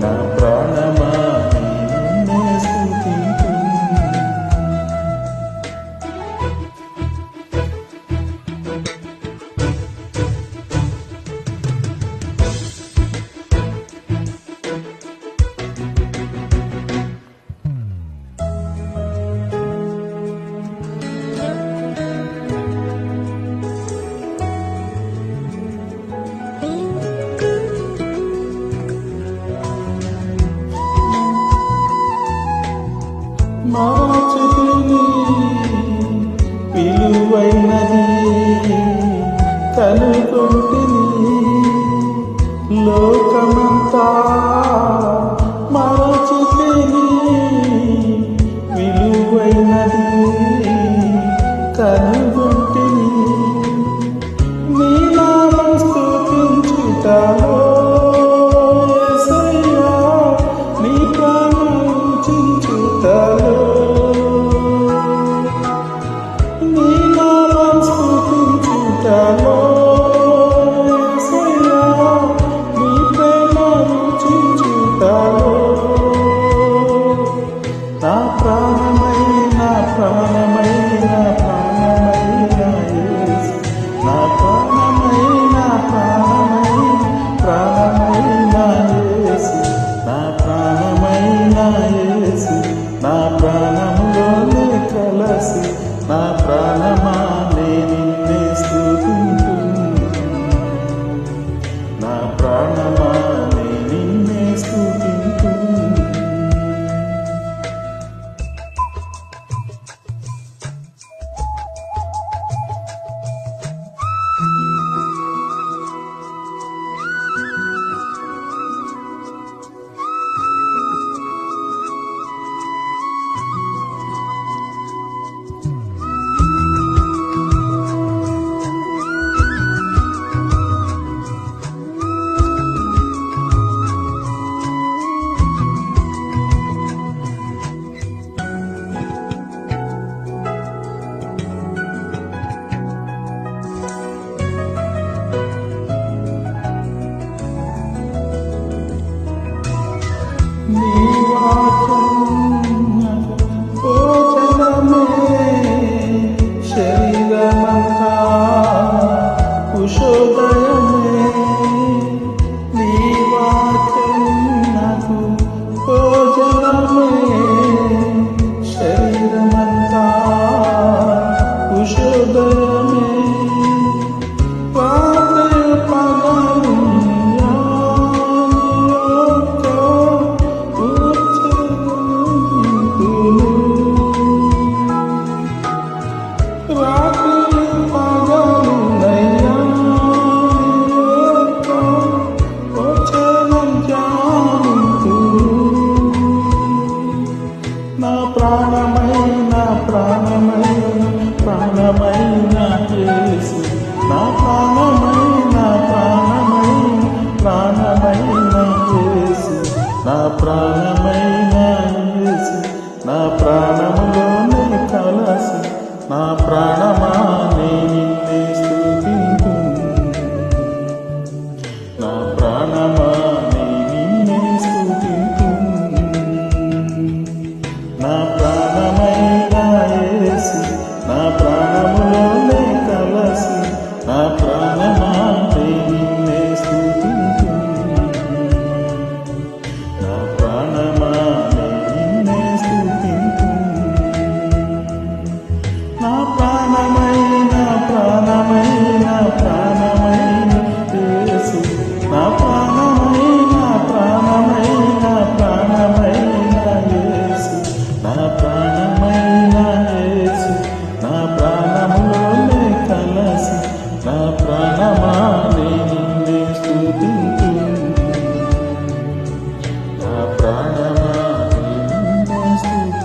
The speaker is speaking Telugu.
నా ప్రాణమా నిన్నే స్తుతింతును. మార్చుకుని విలువైనది కనుగొంటిని లోకమంతా మార్చుకుని విలువైనది కనుగొంటిని నీ నామం స్తుతించుటలో యేసయ్యా నీ ప్రాణించుటలో నా ప్రాణమైన ప్రాణమైన ప్రాణమైన యేసు నా ప్రాణమైన ప్రాణమైన ప్రాణమైన యేసు నా ప్రాణమైన యేసు నా ప్రాణములోనే కలసి నా ప్రాణమా నిన్నే స్తుతింతును నా ప్రాణమా నిన్నే స్తుతింతును. నీ వాక్యం భోజనమే శరీరమంతా కుశోదయమే నీ వాక్యం నాకు భోజనమే శరీరమంతా కుశోదయమే ప్రాణమైన ప్రాణమైన యేసు నా ప్రాణమైన ప్రాణమైన యేసు నా ప్రాణమైన యేసు నా ప్రాణములోనే కలసి నా ప్రాణమా నిన్నే స్తుతింతును నా ప్రాణమా నిన్నే స్తుతింతును నా ప్రాణమైన యేసు నా ప్రాణములోనే కలసి నా ప్రాణమా నిన్నే స్తుతింతును నా ప్రాణమా నిన్నే స్తుతింతును నా ప్రాణమైన యేసు నా ప్రాణమైన యేసు నా ప్రాణమైన యేసు నా ప్రాణములోనే కలసి నా ప్రాణమా నిన్నే స్తుతింతును నా ప్రాణమా నిన్నే స్తుతింతును.